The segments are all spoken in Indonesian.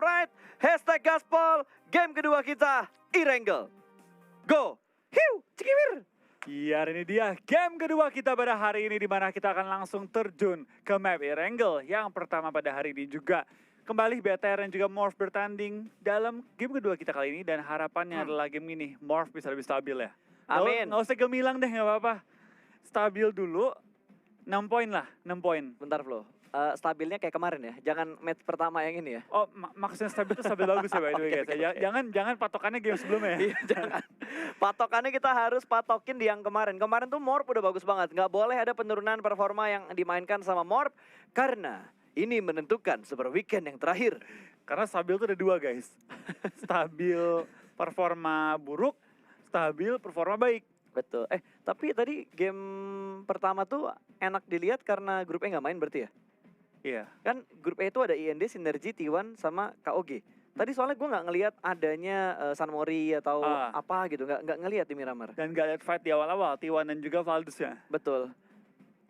right. #Gaspol. Game kedua kita, Erangel. Go. Hiu, cikimir. Iya, ini dia game kedua kita pada hari ini, di mana kita akan langsung terjun ke map Erangel yang pertama pada hari ini juga. Kembali BTR dan juga Morph bertanding dalam game kedua kita kali ini, dan harapannya adalah game ini Morph bisa lebih stabil ya. Amin. Nggak usah gemilang deh, nggak apa-apa. Stabil dulu, 6 poin lah, 6 poin. Bentar Flo, stabilnya kayak kemarin ya, jangan match pertama yang ini ya. Oh, maksudnya stabil itu stabil bagus ya, by the way guys. Okay. Jangan patokannya game sebelumnya ya. Iya, jangan. Patokannya kita harus patokin di yang kemarin. Kemarin tuh Morph udah bagus banget. Nggak boleh ada penurunan performa yang dimainkan sama Morph, karena ini menentukan Super Weekend yang terakhir. Karena stabil tuh ada 2 guys. Stabil performa buruk, stabil performa baik. Betul. Tapi tadi game pertama tuh enak dilihat karena grup E nggak main berarti ya? Iya. Kan grup E itu ada IND, Synergy, T1, sama KOG. Tadi soalnya gue nggak ngelihat adanya San Mori atau apa gitu, nggak ngelihat di Miramar. Dan nggak lihat fight di awal-awal, T1 dan juga Valdez ya. Betul.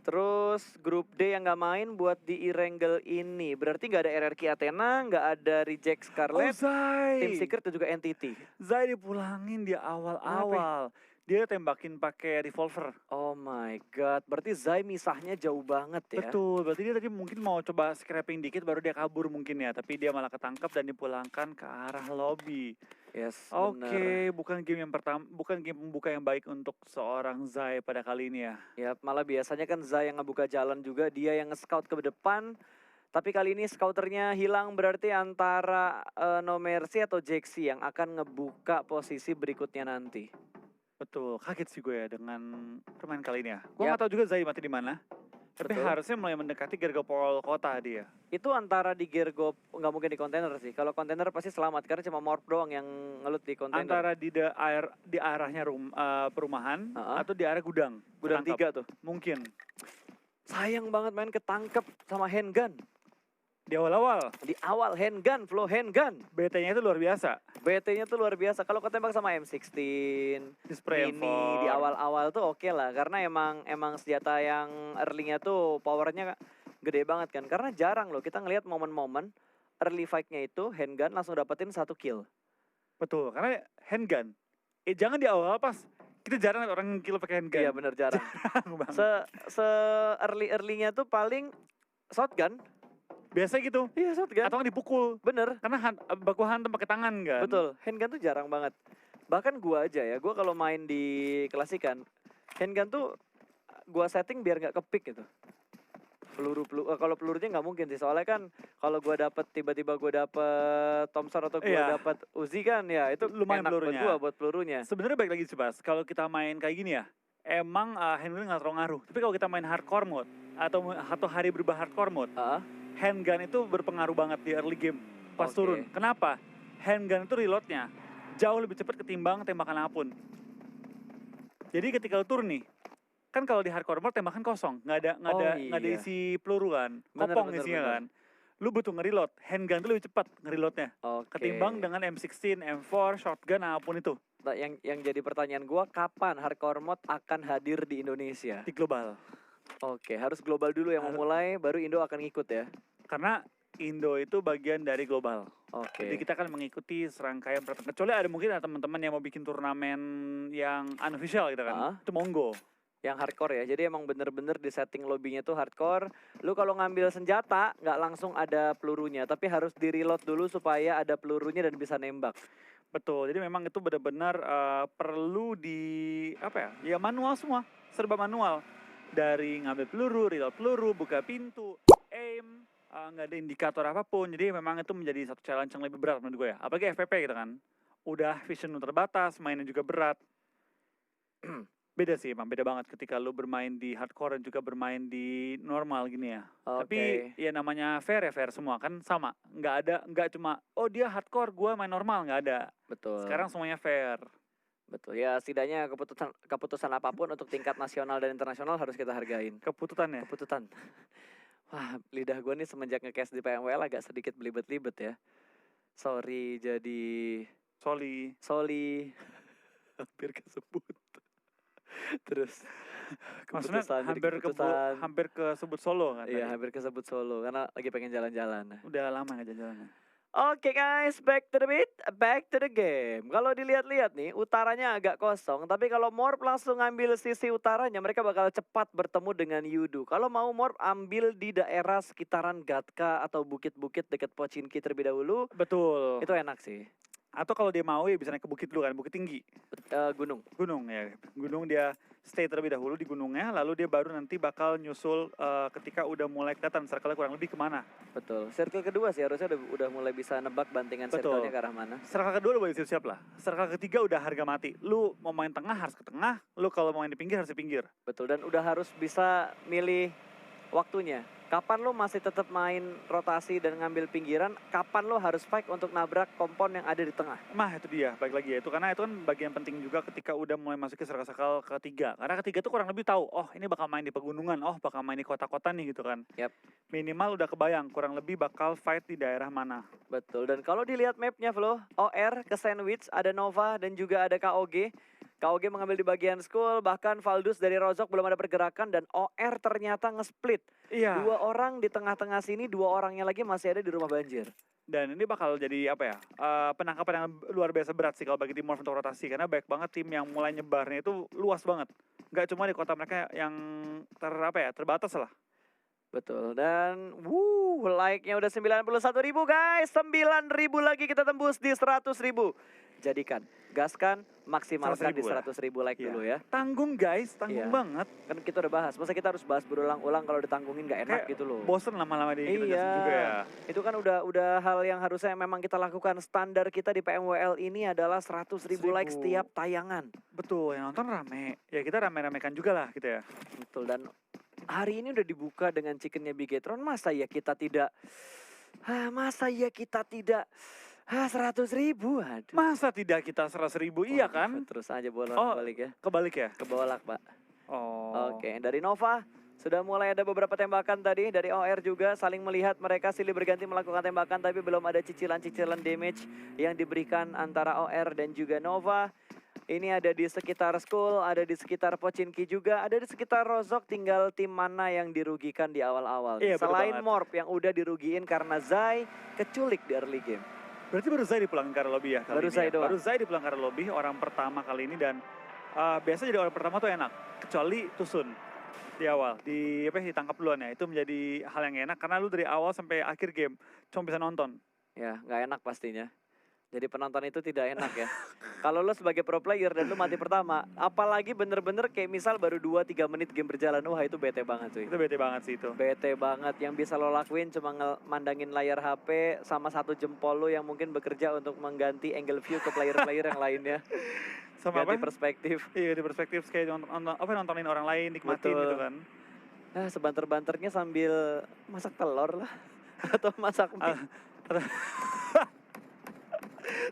Terus grup D yang nggak main buat di Erangel ini, berarti nggak ada RRQ Athena, nggak ada Reject Scarlet, Zai. Team Secret dan juga Entity. Zai dipulangin di awal-awal. Dia tembakin pakai revolver. Oh my god, berarti Zai misahnya jauh banget ya. Betul, berarti dia tadi mungkin mau coba scrapping dikit baru dia kabur mungkin ya. Tapi dia malah ketangkep dan dipulangkan ke arah lobby. Yes, Oke, bukan game yang pertama, bukan game pembuka yang baik untuk seorang Zai pada kali ini ya. Ya, malah biasanya kan Zai yang ngebuka jalan juga, dia yang nge-scout ke depan. Tapi kali ini scouternya hilang, berarti antara No Mercy atau Jaxi yang akan ngebuka posisi berikutnya nanti. Betul, kaget sih gue ya dengan permainan kali ini ya. Gue Yap. nggak tahu juga Zai mati di mana. Tapi Betul. harusnya mulai mendekati Gergopol kota dia. Itu antara di Gergop, nggak mungkin di kontainer sih. Kalau kontainer pasti selamat, karena cuma Morph doang yang ngelut di kontainer. Antara di arahnya perumahan atau di arah gudang. Gudang 3 tuh. Mungkin. Sayang banget main ketangkep sama handgun. Di awal-awal. Di awal handgun, Flow handgun. BT-nya itu luar biasa. BT-nya tuh luar biasa. Kalau ketembak sama M16, Di spray ini di awal-awal tuh oke lah, karena emang senjata yang early-nya tuh powernya gede banget kan. Karena jarang loh kita ngelihat momen-momen early fight-nya itu handgun langsung dapetin 1 kill. Betul, karena handgun. Jangan di awal pas. Kita jarang lihat orang kill pakai handgun. Iya bener, jarang. Jarang banget. Se early-nya tuh paling shotgun. Biasa gitu. Iya shotgun. Atau dipukul. Bener. Karena baku hantam pakai tangan kan. Betul, handgun tuh jarang banget. Bahkan gua aja ya, gua kalau main di klasikan, handgun tuh gua setting biar nggak kepik gitu. Kalau pelurunya nggak mungkin sih, soalnya kan kalau tiba-tiba gua dapet Thompson atau gua dapet Uzi kan, ya itu lumayan enak pelurunya. buat gua buat pelurunya. Sebenarnya baik lagi sih Bas, kalau kita main kayak gini ya, emang handgun nggak terlalu ngaruh. Tapi kalau kita main hardcore mode atau hari berubah hardcore mode, handgun itu berpengaruh banget di early game pas turun. Kenapa? Handgun itu reloadnya jauh lebih cepat ketimbang tembakan apapun. Jadi ketika lu turun nih, kan kalau di hardcore mode tembakan kosong, nggak ada isi peluru kan, kopong isinya kan. Lu butuh ngereload, handgun itu lebih cepat ngereloadnya ketimbang dengan M16, M4, shotgun apapun itu. Nah, yang jadi pertanyaan gua, kapan hardcore mode akan hadir di Indonesia? Di global. Oke, harus global dulu yang memulai, baru Indo akan ngikut ya. Karena Indo itu bagian dari global. Oke. Jadi kita akan mengikuti serangkaian pertandingan. Kecuali ada mungkin ada teman-teman yang mau bikin turnamen yang unofficial gitu kan. Itu monggo. Yang hardcore ya. Jadi emang bener-bener di setting lobbynya tuh hardcore. Lu kalau ngambil senjata nggak langsung ada pelurunya, tapi harus di reload dulu supaya ada pelurunya dan bisa nembak. Betul. Jadi memang itu benar-benar perlu ya manual semua, serba manual. Dari ngambil peluru, reload peluru, buka pintu, aim, nggak ada indikator apapun. Jadi memang itu menjadi satu challenge yang lebih berat menurut gue ya. Apalagi FPP gitu kan. Udah vision terbatas, mainnya juga berat. Beda sih emang, beda banget ketika lu bermain di hardcore dan juga bermain di normal gini ya. Tapi ya namanya fair ya, fair semua kan sama. Nggak cuma, oh dia hardcore, gua main normal, nggak ada. Betul. Sekarang semuanya fair. Betul, ya setidaknya keputusan apapun untuk tingkat nasional dan internasional harus kita hargain. Keputusan ya? Keputusan. Wah, lidah gue nih semenjak nge-cast di PMWL agak sedikit belibet-libet ya. Sorry jadi... Soli. Hampir kesebut. Terus maksudnya hampir kesebut solo kan? Iya, hampir kesebut solo karena lagi pengen jalan-jalan. Udah lama gak jalan-jalan? Oke guys, back to the beat, back to the game. Kalau dilihat-lihat nih, utaranya agak kosong. Tapi kalau Morp langsung ngambil sisi utaranya, mereka bakal cepat bertemu dengan Yudu. Kalau mau Morp ambil di daerah sekitaran Gatka atau bukit-bukit dekat Pochinki terlebih dahulu, Betul. itu enak sih. Atau kalau dia mau ya bisa naik ke bukit dulu kan, bukit tinggi. Gunung. Gunung ya. Gunung dia stay terlebih dahulu di gunungnya, lalu dia baru nanti bakal nyusul ketika udah mulai kelihatan circle-nya kurang lebih kemana. Betul. Circle kedua sih harusnya udah mulai bisa nebak bantingan Betul. circle-nya ke arah mana. Circle kedua lu boleh siap-siap lah. Circle ketiga udah harga mati. Lu mau main tengah harus ke tengah, lu kalau mau main di pinggir harus di pinggir. Betul, dan udah harus bisa milih waktunya. Kapan lo masih tetap main rotasi dan ngambil pinggiran, kapan lo harus fight untuk nabrak kompon yang ada di tengah. Mah itu dia, baik lagi ya. Itu karena itu kan bagian penting juga ketika udah mulai masuk ke circle ketiga. Karena ketiga tuh kurang lebih tahu, oh ini bakal main di pegunungan, oh bakal main di kota-kota nih gitu kan. Yap. Minimal udah kebayang, kurang lebih bakal fight di daerah mana. Betul, dan kalau dilihat mapnya Flo, OR ke sandwich, ada Nova dan juga ada KOG. KOG mengambil di bagian school, bahkan Valdus dari Rozok belum ada pergerakan dan OR ternyata nge-split. Iya. 2 orang di tengah-tengah sini, 2 orangnya lagi masih ada di rumah banjir. Dan ini bakal jadi apa ya, penangkapan yang luar biasa berat sih kalau bagi tim Morph untuk rotasi. Karena banyak banget tim yang mulai nyebarnya itu luas banget. Nggak cuma di kota mereka yang terbatas lah. Betul, dan like-nya udah 91.000 guys, 9.000 lagi kita tembus di 100.000. Jadikan, gaskan, maksimalkan di 100.000 like Iya. dulu ya. Tanggung guys, tanggung Iya. banget. Kan kita udah bahas, masa kita harus bahas berulang-ulang kalau ditanggungin gak enak Kayak gitu loh. bosen lama-lama di kita jelasin juga ya. Itu kan udah hal yang harusnya memang kita lakukan. Standar kita di PMWL ini adalah 100.000 like 100.000. setiap tayangan. Betul, yang nonton rame. Ya kita rame-ramekan juga lah gitu ya. Betul, dan hari ini udah dibuka dengan chickennya Bigetron. Masa ya kita tidak 100.000, aduh. Masa tidak kita 100.000, iya kan? Terus aja bolak Oh. balik ya. Kebalik ya? Kebolak Pak. Oh. Oke, dari Nova sudah mulai ada beberapa tembakan tadi. Dari OR juga saling melihat, mereka silih berganti melakukan tembakan. Tapi belum ada cicilan-cicilan damage yang diberikan antara OR dan juga Nova. Ini ada di sekitar school, ada di sekitar Pochinki juga, ada di sekitar Rozok. Tinggal tim mana yang dirugikan di awal-awal. Iya, betul Selain banget. Morp yang udah dirugiin karena Zai keculik di early game. Berarti baru Zai dipulangin ke arah lobby ya kali Baru ini Zai ya? doang. Baru Zai dipulangin ke arah lobby, orang pertama kali ini. Dan biasa jadi orang pertama tuh enak. Kecuali Tusun di awal, ditangkap duluan ya. Itu menjadi hal yang enak karena lu dari awal sampai akhir game cuma bisa nonton. Ya, nggak enak pastinya. Jadi penonton itu tidak enak ya. Kalau lo sebagai pro player dan lo mati pertama, apalagi bener-bener kayak misal baru 2-3 menit game berjalan, wah itu bete banget cuy. Itu bete banget sih itu. Bete banget, yang bisa lo lakuin cuma mandangin layar HP sama satu jempol lo yang mungkin bekerja untuk mengganti angle view ke player-player yang lainnya. Sama Ganti apa? perspektif. Iya, di perspektif kayak nontonin orang lain, nikmatin Betul. gitu kan. Sebanter-banternya sambil masak telur lah. Atau masak mie.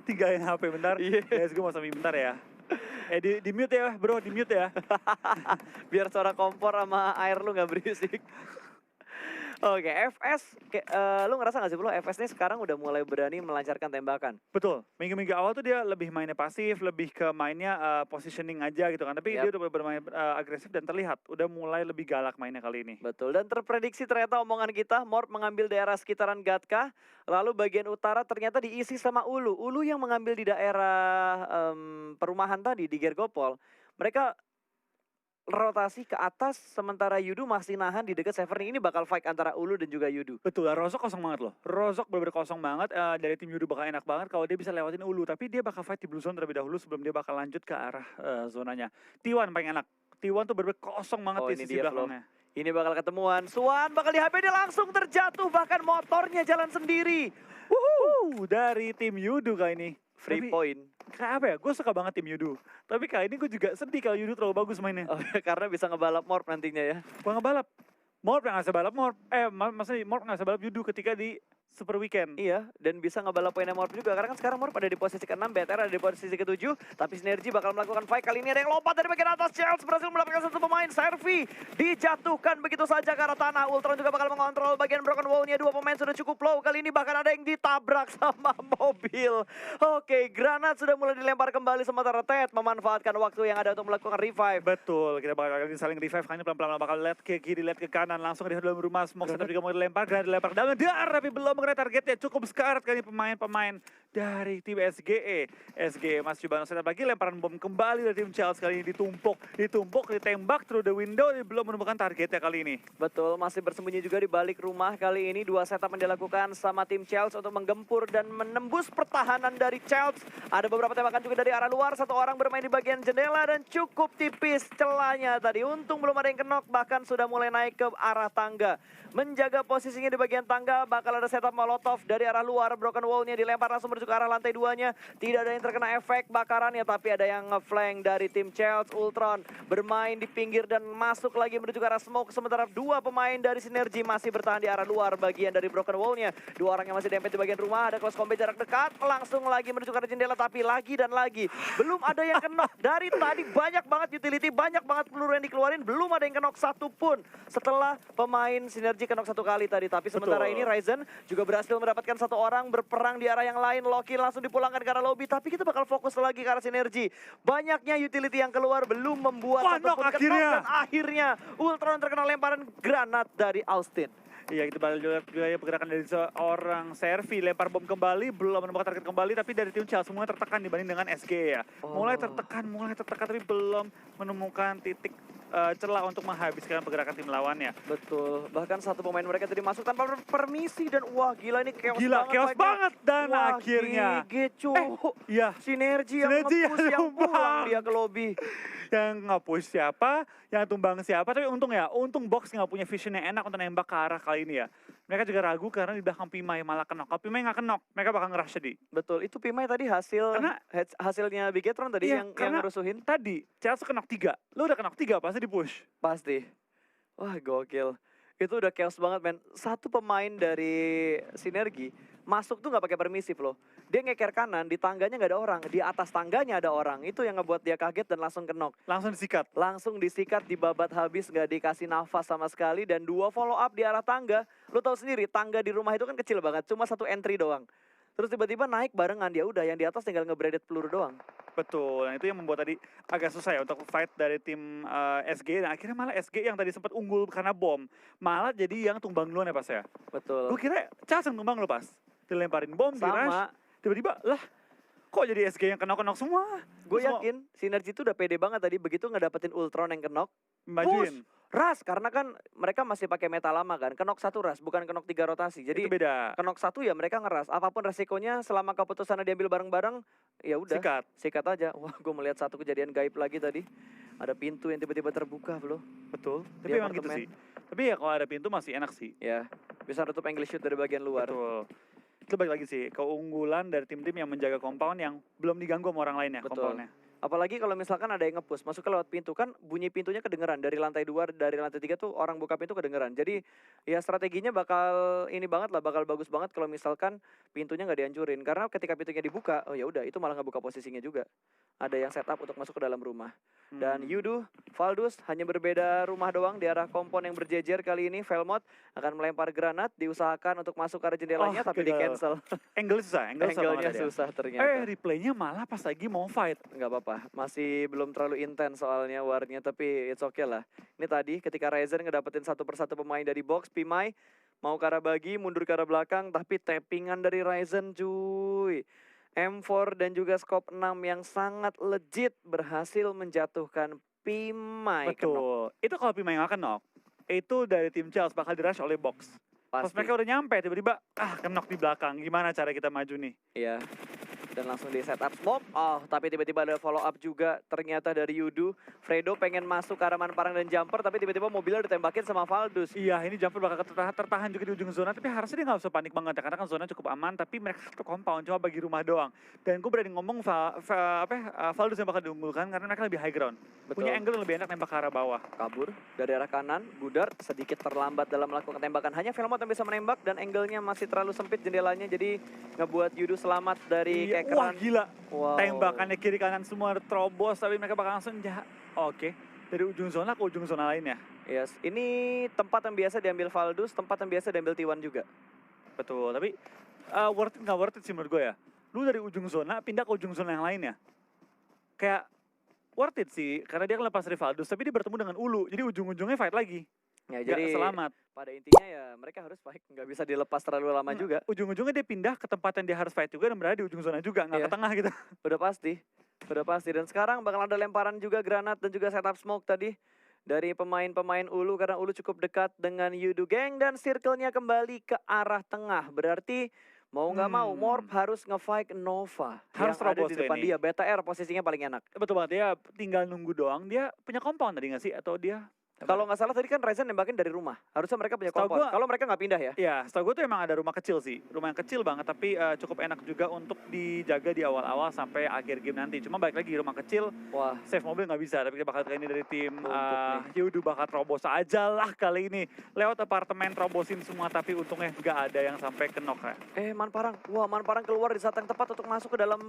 Tinggalin HP bentar. Iya. Guys, gue mau sambil bentar ya. Di mute ya bro, di mute ya. Biar suara kompor sama air lu nggak berisik. Oke, FS, lu ngerasa gak sih bro, FS ini sekarang udah mulai berani melancarkan tembakan? Betul, minggu-minggu awal tuh dia lebih mainnya pasif, lebih ke mainnya positioning aja gitu kan. Tapi Yap. dia udah bermain agresif dan terlihat udah mulai lebih galak mainnya kali ini. Betul, dan terprediksi ternyata omongan kita, Morp mengambil daerah sekitaran Gatka, lalu bagian utara ternyata diisi sama Ulu. Ulu yang mengambil di daerah perumahan tadi, di Gergopol. Mereka rotasi ke atas, sementara Yudu masih nahan di dekat Severn. Ini bakal fight antara Ulu dan juga Yudu. Betul, Rozok kosong banget loh. Rozok bener-bener kosong banget, dari tim Yudu bakal enak banget kalau dia bisa lewatin Ulu. Tapi dia bakal fight di blue zone terlebih dahulu sebelum dia bakal lanjut ke arah zonanya. T1 paling enak. T1 tuh bener-bener kosong banget Oh, di ini sisi dia, Flo. belakangnya. Ini bakal ketemuan. Swan bakal di HP, dia langsung terjatuh. Bahkan motornya jalan sendiri. Dari tim Yudu kali ini. Free Tapi, point. kayak apa ya, gue suka banget tim Yudu. Tapi kali ini gue juga sedih kalau Yudu terlalu bagus mainnya. Oh, karena bisa ngebalap Morp nantinya ya. Gue ngebalap. Morp yang gak bisa balap Morp. Maksudnya Morp gak bisa balap Yudu ketika di Super Weekend. Iya, dan bisa ngebalap poinnya Morp juga. Karena kan sekarang Morp ada di posisi ke-6, BTR ada di posisi ke-7. Tapi Sinergi bakal melakukan fight. Kali ini ada yang lompat dari bagian atas. Chels berhasil mendapatkan satu pemain. Servi dijatuhkan begitu saja ke arah tanah. Ultron juga bakal mengontrol bagian broken wall-nya. 2 pemain sudah cukup low. Kali ini bahkan ada yang ditabrak sama mobil. Oke, granat sudah mulai dilempar kembali. Sementara Ted memanfaatkan waktu yang ada untuk melakukan revive. Betul, kita bakal saling revive. Kali ini pelan-pelan bakal lihat ke kiri, lihat ke kanan. Langsung di dalam rumah. Smoke setup juga mau dilempar. Granat dilempar ke dalam dar. Tapi belum mengenai targetnya, cukup sekarat kali pemain-pemain dari tim SGE. SGE masih coba setup lagi, lemparan bom kembali dari tim Chelsea kali ini ditumpuk, ditembak through the window, belum menemukan targetnya kali ini. Betul, masih bersembunyi juga di balik rumah kali ini. 2 setup yang dilakukan sama tim Chelsea untuk menggempur dan menembus pertahanan dari Chelsea. Ada beberapa tembakan juga dari arah luar, 1 orang bermain di bagian jendela dan cukup tipis celahnya tadi. Untung belum ada yang kenok, bahkan sudah mulai naik ke arah tangga. Menjaga posisinya di bagian tangga, bakal ada setup molotov dari arah luar. Broken wall-nya dilempar langsung menuju ke arah lantai 2-nya. Tidak ada yang terkena efek bakarannya, tapi ada yang nge-flank dari tim Chelsea. Ultron bermain di pinggir dan masuk lagi menuju ke arah smoke. Sementara 2 pemain dari Sinergi masih bertahan di arah luar bagian dari broken wall-nya. 2 orang yang masih dempet di bagian rumah, ada close combat jarak dekat. Langsung lagi menuju ke arah jendela, tapi lagi dan lagi. Belum ada yang kenok. Dari tadi banyak banget utility, banyak banget peluru yang dikeluarin. Belum ada yang kenok satu pun setelah pemain Sinergi kenok 1 kali tadi. Tapi sementara ini Ryzen juga berhasil mendapatkan 1 orang berperang di arah yang lain. Loki langsung dipulangkan ke arah lobby, tapi kita bakal fokus lagi ke arah Sinergi. Banyaknya utility yang keluar belum membuat satupun kenok, dan akhirnya Ultron terkena lemparan granat dari Austin. Iya, kita bakal lihat juga ya pergerakan dari seorang Servi, lempar bom kembali, belum menemukan target kembali, tapi dari tim Chelsea semuanya tertekan dibanding dengan SG ya. Mulai tertekan, tapi belum menemukan titik celah untuk menghabiskan pergerakan tim lawannya. Betul, bahkan 1 pemain mereka tadi masuk tanpa permisi dan wah gila ini chaos Gila, banget. chaos banget dan wah, akhirnya iya. Sinergi yang nge-push yang pulang dia ke lobby. Yang nge-push siapa, yang tumbang siapa, tapi untung Box nggak punya vision yang enak untuk nembak ke arah kali ini ya. Mereka juga ragu karena di belakang Pimai malah kenok. Kalau Pimai nggak kenok, mereka bakal ngerush tadi. Betul, itu Pimai tadi hasilnya Bigetron tadi iya, yang ngerusuhin. Tadi Chelsea kenok 3, lu udah kenok 3 pasti di-push. Pasti. Wah gokil. Itu udah chaos banget men. 1 pemain dari Sinergi masuk tuh nggak pakai permisif loh. Dia ngeker kanan, di tangganya nggak ada orang, di atas tangganya ada orang. Itu yang ngebuat dia kaget dan langsung kenok. Langsung disikat, dibabat habis, nggak dikasih nafas sama sekali. Dan 2 follow up di arah tangga. Lu tahu sendiri, tangga di rumah itu kan kecil banget, cuma 1 entry doang. Terus tiba-tiba naik barengan, dia udah yang di atas tinggal nge-braided peluru doang. Betul, nah itu yang membuat tadi agak susah ya untuk fight dari tim SG. Dan akhirnya malah SG yang tadi sempat unggul karena bom, malah jadi yang tumbang duluan ya Pas ya? Betul. Gue kira Chelsea yang tumbang lo Pas, dilemparin bom, di-rush, tiba-tiba lah kok jadi SG yang kenok-kenok semua. Gue yakin Sinergi itu udah pede banget tadi, begitu ngedapetin Ultron yang kenok, majuin. Ras, karena kan mereka masih pakai meta lama kan, kenok 1 ras, bukan kenok 3 rotasi. Jadi itu beda. Kenok 1 ya mereka ngeras, apapun resikonya selama keputusannya diambil bareng-bareng, ya udah. Sikat aja. Wah, gue melihat 1 kejadian gaib lagi tadi. Ada pintu yang tiba-tiba terbuka bro. Betul, tapi emang gitu sih. Tapi ya kalau ada pintu masih enak sih. Ya, bisa nutup angle shoot dari bagian luar. Betul. Itu balik lagi sih, keunggulan dari tim-tim yang menjaga compound yang belum diganggu sama orang lain ya. Betul. Compoundnya. Apalagi kalau misalkan ada yang nge-push, masuk ke lewat pintu kan bunyi pintunya kedengeran. Dari lantai 2, dari lantai 3 tuh orang buka pintu kedengeran. Jadi ya strateginya bakal ini banget lah, bakal bagus banget kalau misalkan pintunya nggak dihancurin. Karena ketika pintunya dibuka, oh ya udah itu malah nggak buka posisinya juga. Ada yang setup untuk masuk ke dalam rumah. Dan Yudu, Valdus hanya berbeda rumah doang di arah kompon yang berjejer kali ini. Velmot akan melempar granat, diusahakan untuk masuk ke arah jendelanya tapi di cancel. Angle-nya susah ternyata. Replaynya malah pas lagi mau fight. Nggak apa-apa, masih belum terlalu intens soalnya warnya, tapi it's okay lah. Ini tadi ketika Ryzen ngedapetin 1 persatu pemain dari box, Pimai mau ke arah bagi, mundur ke arah belakang, tapi tappingan dari Ryzen cuy. M4 dan juga scope 6 yang sangat legit berhasil menjatuhkan Pimai. Betul, itu kalau Pimai nggak kenok, itu dari tim Chelsea bakal di-rush oleh box. Pas mereka udah nyampe, tiba-tiba kenok di belakang, gimana cara kita maju nih? Iya. Dan langsung di setup smoke. Oh, tapi tiba-tiba ada follow up juga ternyata dari Yudu. Fredo pengen masuk ke arah Manparang dan jumper, tapi tiba-tiba mobilnya ditembakin sama Valdus. Iya, ini jumper bakal tertahan juga di ujung zona, tapi harusnya dia nggak usah panik banget ya, karena kan zona cukup aman, tapi mereka satu compound, cuma bagi rumah doang. Dan gue berani ngomong Valdus yang bakal diunggulkan, karena mereka lebih high ground. Betul. Punya angle yang lebih enak nembak ke arah bawah. Kabur dari arah kanan, Gudard sedikit terlambat dalam melakukan tembakan. Hanya Velmot yang bisa menembak dan angle-nya masih terlalu sempit jendelanya, jadi ngebuat Yudu selamat dari kekeran. Wah gila, wow. Tembakannya kiri kanan semua terobos, tapi mereka bakal langsung Oke, dari ujung zona ke ujung zona lainnya. Yes, ini tempat yang biasa diambil Valdus, tempat yang biasa diambil T1 juga. Betul, tapi worth it nggak worth it sih menurut gue ya. Lu dari ujung zona pindah ke ujung zona yang lainnya. Kayak worth it sih, karena dia kan lepas dari Valdus, tapi dia bertemu dengan Ulu, jadi ujung-ujungnya fight lagi. Ya, nggak jadi selamat. pada intinya ya mereka harus fight, nggak bisa dilepas terlalu lama Nggak, juga. ujung-ujungnya dia pindah ke tempat yang dia harus fight juga dan berada di ujung zona juga, nggak Iya. ke tengah gitu. Udah pasti, udah pasti. Dan sekarang bakal ada lemparan juga granat dan juga setup smoke tadi dari pemain-pemain Ulu karena Ulu cukup dekat dengan Yudu Gang dan circle-nya kembali ke arah tengah. Berarti mau nggak mau Morp harus nge-fight Nova Harus yang ada terobos di ke depan ini. dia. BTR posisinya paling enak. Betul banget, dia tinggal nunggu doang. Dia punya compound tadi nggak sih? Atau dia Kalau nggak salah tadi kan Ryzen nembakin dari rumah. Harusnya mereka punya Setahu kompon. gua- Kalau mereka nggak pindah ya. ya, setahu gue tuh emang ada rumah kecil sih. Rumah yang kecil banget, tapi cukup enak juga untuk dijaga di awal-awal sampai akhir game nanti. Cuma balik lagi, rumah kecil, Wah, save mobil nggak bisa. Tapi kita bakal kali ini dari tim Tumpuk nih. Yudu bakal terobos aja lah kali ini. Lewat apartemen terobosin semua, tapi untungnya nggak ada yang sampai ke knock ya. Manparang. Wah, Manparang keluar di saat yang tepat untuk masuk ke dalam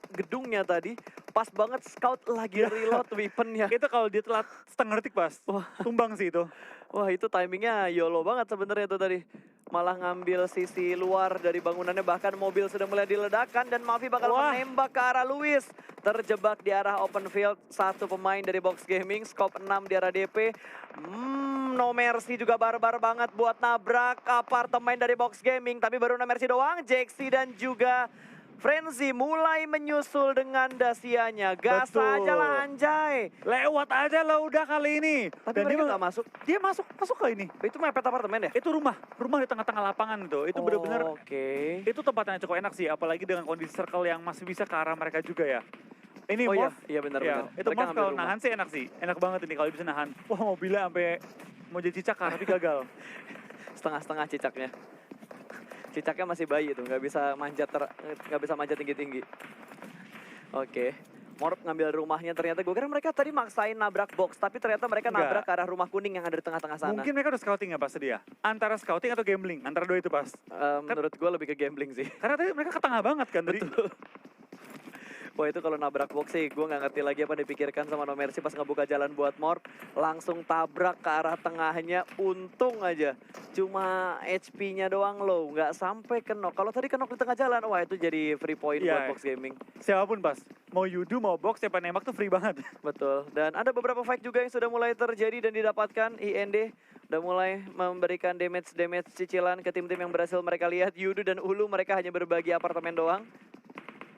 gedungnya tadi. Pas banget scout lagi reload weaponnya. Itu kalau dia telat setengah detik pas, Wah. tumbang sih itu. Wah, itu timingnya YOLO banget sebenarnya itu tadi. Malah ngambil sisi luar dari bangunannya, bahkan mobil sudah mulai diledakkan dan Mavi bakal Wah. menembak ke arah Luis. Terjebak di arah open field, satu pemain dari Box Gaming, scope 6 di arah DP. No mercy juga barbar banget buat nabrak apartemen dari Box Gaming. Tapi baru no mercy doang, Jexy dan juga Frenzy mulai menyusul dengan dasianya. Gas Betul. aja lah anjay. Lewat aja lah udah kali ini. Tapi mereka nggak masuk. Dia masuk ke ini. Itu mepet apartemen ya? Itu rumah di tengah-tengah lapangan itu. Itu benar-benar Oke. itu tempatnya cukup enak sih, apalagi dengan kondisi circle yang masih bisa ke arah mereka juga ya. Ini Oh iya, Morph, iya benar-benar. itu Mereka Morph ngambil kalau rumah. nahan sih enak sih. Enak banget ini kalau bisa nahan. Wah, mobilnya sampai mau jadi cicak tapi gagal. Setengah-setengah cicaknya. Cicaknya masih bayi tuh, nggak bisa manjat tinggi-tinggi. Oke. Morp ngambil rumahnya, ternyata gue kira mereka tadi maksain nabrak box, tapi ternyata mereka Enggak. nabrak ke arah rumah kuning yang ada di tengah-tengah sana. Mungkin mereka udah scouting ya pas dia. Antara scouting atau gambling, antara dua itu pas. Menurut gue lebih ke gambling sih. Karena tadi mereka ke tengah banget kan tadi. Betul. Wah, itu kalau nabrak box sih gue nggak ngerti lagi apa dipikirkan sama No Mercy pas ngebuka jalan buat Morp. Langsung tabrak ke arah tengahnya, untung aja. Cuma HP-nya doang low, nggak sampai ke knock. Kalau tadi ke knock di tengah jalan, wah itu jadi free point Iya. buat Box Gaming. Siapapun pas, mau Yudu mau box siapa nembak tuh free banget. Betul. Dan ada beberapa fight juga yang sudah mulai terjadi dan didapatkan. IND udah mulai memberikan damage cicilan ke tim-tim yang berhasil mereka lihat. Yudu dan Ulu mereka hanya berbagi apartemen doang.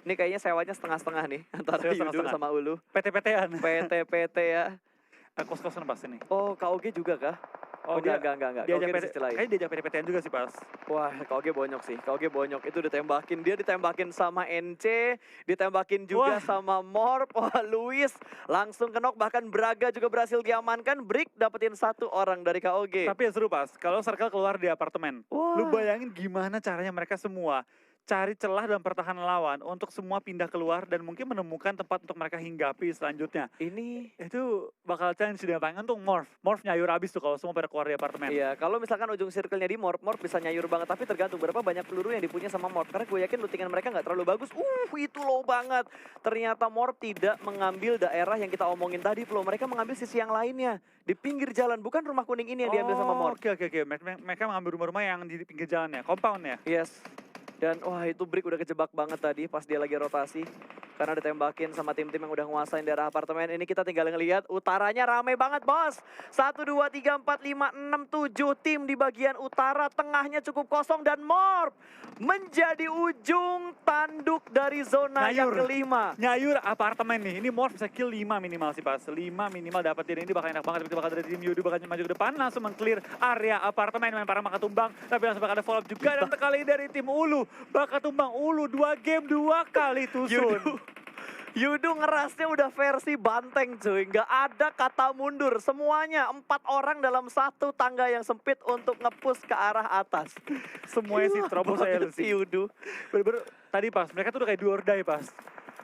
Ini kayaknya sewanya setengah-setengah nih antara Sewa Yudu setengah-setengah. sama Ulu. PT-PT-an. PT ya. Kos-kosan pas ini. Oh, KOG juga kah? Oh, enggak. Diajak KOG di sisi lain. kayaknya diajak PT-PT-an juga sih pas. Wah, KOG bonyok sih. KOG bonyok. Itu ditembakin. Dia ditembakin sama NC. Ditembakin juga Wah. sama Morp. Wah, Luis langsung kenok. Bahkan Braga juga berhasil diamankan. Brick dapetin satu orang dari KOG. Tapi yang seru pas, kalau Circle keluar di apartemen. Wah. Lu bayangin gimana caranya mereka semua cari celah dalam pertahanan lawan untuk semua pindah keluar dan mungkin menemukan tempat untuk mereka hinggapi selanjutnya. Ini Itu bakal challenge dia paling untung Morph. Morph nyayur abis tuh kalau semua pada keluar di apartemen. iya, kalau misalkan ujung circle-nya di Morp bisa nyayur banget. Tapi tergantung berapa banyak peluru yang dipunya sama Morp. Karena gue yakin lootingan mereka nggak terlalu bagus. Itu low banget. Ternyata Morp tidak mengambil daerah yang kita omongin tadi, Flo. Mereka mengambil sisi yang lainnya. Di pinggir jalan, bukan rumah kuning ini yang diambil sama Morp. Oke. Mereka mengambil rumah-rumah yang di pinggir jalan ya, compound ya. Yes. Dan wah itu Brick udah kejebak banget tadi pas dia lagi rotasi. Karena ditembakin sama tim-tim yang udah nguasain daerah apartemen. Ini kita tinggal ngelihat utaranya rame banget bos. 1, 2, 3, 4, 5, 6, 7 tim di bagian utara. Tengahnya cukup kosong dan Morp menjadi ujung tanduk dari zona yang kelima. Nyayur apartemen nih. Ini Morph bisa kill 5 minimal sih pas. 5 minimal dapetin ini bakal enak banget. Itu bakal dari tim Yudu bakal maju ke depan. Langsung meng-clear area apartemen. Main parah bakal tumbang. Tapi langsung bakal ada follow up juga. Dan kali dari tim Ulu. Bakal tumbang Ulu 2 game 2 kali tusun. Yudu ngerasnya udah versi banteng cuy. Nggak ada kata mundur. Semuanya 4 orang dalam satu tangga yang sempit untuk nge-push ke arah atas. Semuanya sih terobos saya si sih. Yudu. Bener-bener tadi pas. Mereka tuh udah kayak do or die pas.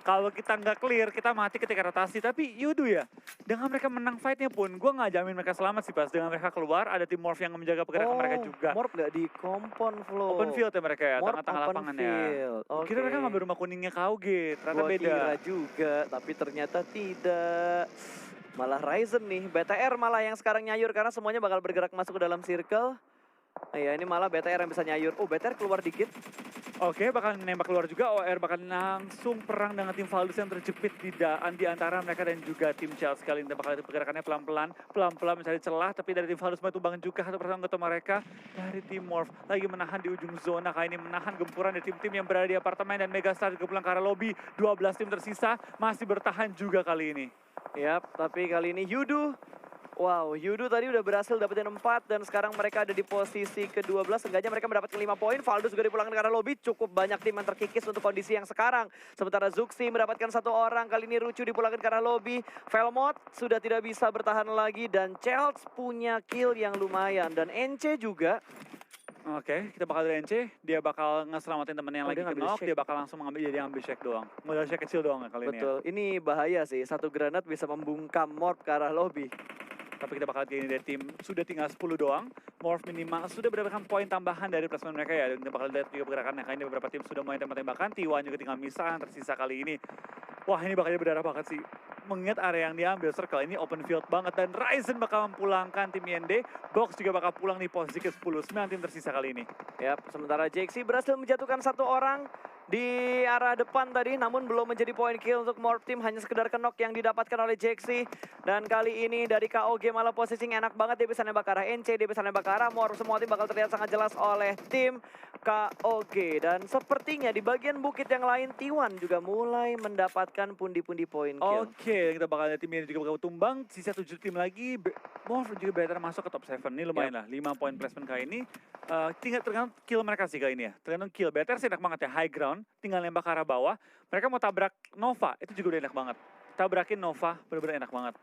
Kalau kita nggak clear, kita mati ketika rotasi. Tapi Yudu ya, dengan mereka menang fightnya pun, gue nggak jamin mereka selamat sih pas. Dengan mereka keluar, ada tim Morph yang menjaga pergerakan mereka juga. Morph nggak di kompon Flo. Open field ya mereka ya, Morph tengah-tengah open lapangan ya. field. Kira mereka ngambil rumah kuningnya KOG, ternyata Gua beda. kira juga, tapi ternyata tidak. Malah Ryzen nih, BTR malah yang sekarang nyayur karena semuanya bakal bergerak masuk ke dalam circle. Ya ini malah BTR yang bisa nyayur. Oh BTR keluar dikit. Oke, bakal nembak keluar juga. OR bakal langsung perang dengan tim Valdus yang terjepit di antara mereka dan juga tim Chelsea. Kali ini bakal pergerakannya pelan-pelan mencari celah. Tapi dari tim Valdus mau tumbangan juga satu persatu anggota mereka. Dari tim Morph lagi menahan di ujung zona. Kali ini menahan gempuran dari tim-tim yang berada di apartemen dan Megastar juga pulang ke arah lobby. 12 tim tersisa masih bertahan juga kali ini. Yap, tapi kali ini Yudu. Wow, Yudu tadi udah berhasil dapetin 4 dan sekarang mereka ada di posisi ke-12. Seenggaknya mereka mendapatkan 5 poin. Valdus juga dipulangkan ke arah lobby. Cukup banyak tim yang terkikis untuk kondisi yang sekarang. Sementara Zuxi mendapatkan 1 orang. Kali ini Rucu dipulangkan ke arah lobby. Velmot sudah tidak bisa bertahan lagi. Dan Chelsea punya kill yang lumayan. Dan NC juga. Oke, kita bakal dari NC. Dia bakal ngeselamatin temen yang Oh, lagi dia ngambil knock. shake. Dia bakal langsung jadi ambil shake doang. Modal shake kecil doang ya kali ini ya. Betul, ini bahaya sih. 1 granat bisa membungkam Morph ke arah lobby. Tapi kita bakal gini dari tim sudah tinggal 10 doang. Morph minimal sudah mendapatkan poin tambahan dari placement mereka ya. Dan kita bakal lihat juga pergerakannya. Kali ini beberapa tim sudah mulai tembak-tembakan. T1 juga tinggal misah yang tersisa kali ini. Wah ini bakalnya berdarah banget sih. Mengingat area yang diambil circle ini open field banget. Dan Ryzen bakal memulangkan tim IND. Box juga bakal pulang di posisi ke-10. 9 tim tersisa kali ini. Yap, sementara JXC berhasil menjatuhkan 1 orang di arah depan tadi, namun belum menjadi point kill untuk Morph Team, hanya sekedar knock yang didapatkan oleh JXC. Dan kali ini dari KOG malah posisinya enak banget, dia bisa nembak ke arah NC, dia bisa nembak ke arah Morph. Semua tim bakal terlihat sangat jelas oleh tim KOG. Dan sepertinya di bagian bukit yang lain, T1 juga mulai mendapatkan pundi-pundi point kill. Oke, kita bakal lihat tim ini juga bakal tumbang. Sisa 7 tim lagi. Morph juga better masuk ke top 7. Ini lumayan lah, 5 poin placement kali ini. Tinggal tergantung kill mereka sih kali ini ya. Tergantung kill. Better sih enak banget ya, high ground. Tinggal nembak ke arah bawah. Mereka mau tabrak Nova, itu juga udah enak banget. Tabrakin Nova, bener-bener enak banget.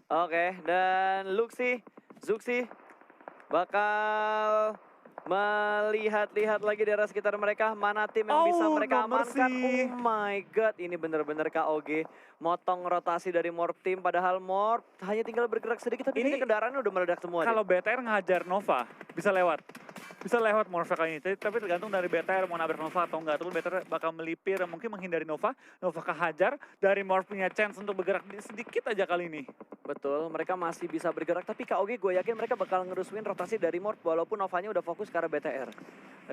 Oke, dan Zuxi bakal melihat-lihat lagi di area sekitar mereka. Mana tim yang bisa mereka no amankan. mercy. Oh my god, ini bener-bener KOG motong rotasi dari Morph Team. Padahal Morph hanya tinggal bergerak sedikit, tapi ini kendaraannya udah meledak semua. Kalau BTR ngajar Nova, bisa lewat. Bisa lewat Morph kali ini, tapi tergantung dari BTR mau nabrak Nova atau enggak. Ataupun BTR bakal melipir, mungkin menghindari Nova. Nova kehajar, dari Morph punya chance untuk bergerak sedikit aja kali ini. Betul, mereka masih bisa bergerak, tapi KOG gue yakin mereka bakal ngerusuin rotasi dari Morph walaupun Novanya udah fokus ke arah BTR.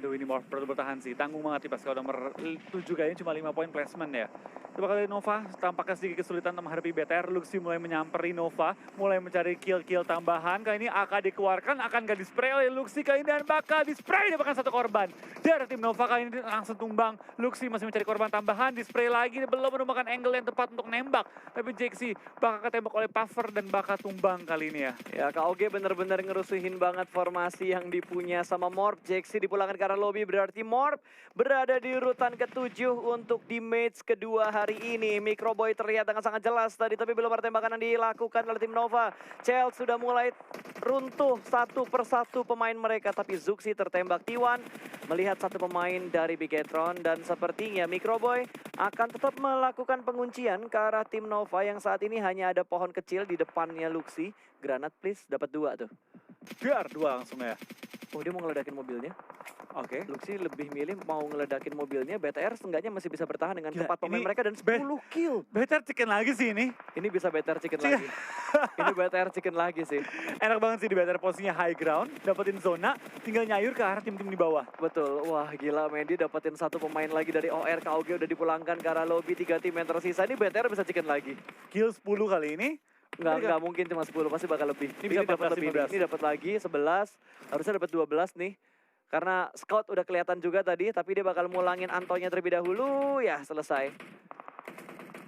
Aduh ini Morph perlu bertahan sih, tanggung banget nih pas kalau nomor 7 kayaknya cuma 5 poin placement ya. Coba kali Nova tampaknya sedikit kesulitan untuk menghadapi BTR. Luxi mulai menyamperi Nova, mulai mencari kill-kill tambahan. Kali ini AK dikeluarkan, akan gak di-spray oleh Luxi kali ini dan bakal di-spray, dia bahkan 1 korban. Dari tim Nova kali ini langsung tumbang. Luxi masih mencari korban tambahan, di-spray lagi, belum menemukan angle yang tepat untuk nembak. Tapi JXC bakal ketembak oleh Puffer dan bakal tumbang kali ini ya. Ya KOG bener-bener ngerusuhin banget formasi yang dipunya sama Morph. JXC dipulangkan ke arah lobby, berarti Morph berada di urutan ke-7 untuk di match kedua hari ini. Microboy terlihat dengan sangat jelas tadi, tapi belum ada tembakan yang dilakukan oleh tim Nova. Chelsea sudah mulai runtuh satu persatu pemain mereka, tapi Zuxi tertembak. T1 melihat 1 pemain dari Bigetron dan sepertinya Microboy akan tetap melakukan penguncian ke arah tim Nova yang saat ini hanya ada pohon kecil di depannya Luxi. Granat please, dapat 2 tuh. Biar 2 langsung ya. Oh dia mau ngeledakin mobilnya. Oke. Luxi lebih milih mau ngeledakin mobilnya. BTR seenggaknya masih bisa bertahan dengan Gila, 4 pemain ini mereka dan 10 kill. BTR chicken lagi sih ini. Ini bisa BTR chicken Chicken. lagi. Ini BTR chicken lagi sih. Enak banget sih di BTR posisinya high ground, dapetin zona, tinggal nyayur ke arah tim-tim di bawah. Betul, wah gila Mendy dapetin 1 pemain lagi dari OR. KOG udah dipulangkan ke arah lobby, 3 tim yang tersisa. Ini BTR bisa chicken lagi. Kill 10 kali ini. Nggak mungkin cuma 10, pasti bakal lebih. Ini bisa dapat 14, lebih. 15. Ini dapat lagi 11, harusnya dapat 12 nih. Karena scout udah kelihatan juga tadi, tapi dia bakal mulangin Antonya terlebih dahulu. Ya selesai.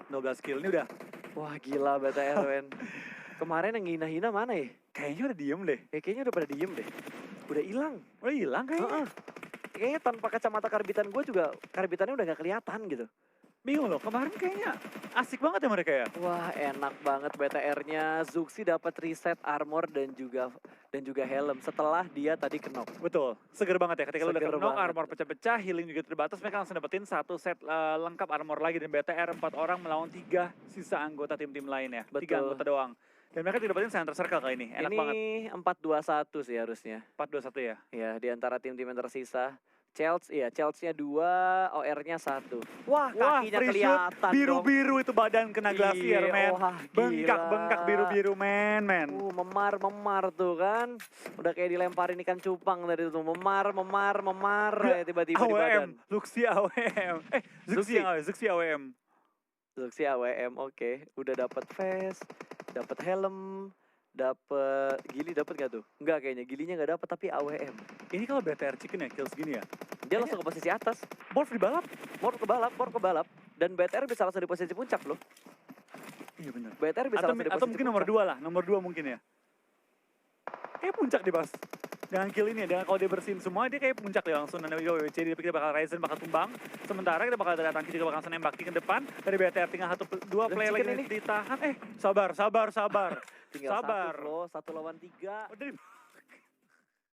12 kill ini udah. Wah gila BTR men. Kemarin yang hina-hina mana ya? Kayaknya udah diem deh. Kayaknya udah pada diem deh. Udah hilang. Udah hilang kayaknya. Heeh. Kayaknya tanpa kacamata karbitan gue juga, karbitannya udah gak kelihatan gitu. Bingung loh, kemarin kayaknya asik banget ya mereka ya. Wah enak banget BTR-nya. Zuxi dapat reset armor dan juga helm setelah dia tadi knock. Betul, seger banget ya ketika lu udah Seger knock, banget. armor pecah-pecah, healing juga terbatas, mereka langsung dapetin 1 set lengkap armor lagi. Dan BTR 4 orang melawan 3 sisa anggota tim-tim lain ya. 3 Betul. anggota doang. Dan mereka tidak dapetin center circle kali ini, enak Ini banget. 4-2-1 sih harusnya. 4-2-1 ya. Ya di antara tim-tim yang tersisa. Chelsea-nya 2, OR-nya 1. Wah, Wah, kakinya free shoot, kelihatan dong. biru-biru itu badan kena glasier, Iya, men. wah, Bengkak-bengkak gila. biru-biru, men. Memar tuh kan. Udah kayak dilemparin ikan cupang tadi tuh. Memar ya tiba-tiba di badan. Luxi AWM. Zuxi. Zuxi AWM. Zuxi AWM, oke. Udah dapat vest, dapat helm, dapat gili, dapat gak tuh? Enggak kayaknya, gilinya nggak dapat tapi AWM. Ini kalau BTR Chicken ya, kills gini ya. Dia langsung ke posisi atas. Morph di balap. Morph ke balap. Dan BTR bisa langsung di posisi puncak loh. Iya benar. BTR bisa langsung di posisi Atau mungkin nomor puncak. 2 lah, nomor 2 mungkin ya. Kayak puncak deh, Bas. Dengan kill ini ya, dengan kalau dia bersihin semua, dia kayak puncak deh langsung. Dan WWC dia pikir bakal Ryzen bakal tumbang. Sementara kita bakal datang juga bakal langsung nembak ke depan. Dari BTR tinggal 2 play lagi Chicken ini. ditahan. Sabar. Tinggal Sabar. 1 lawan 3. Oh, dari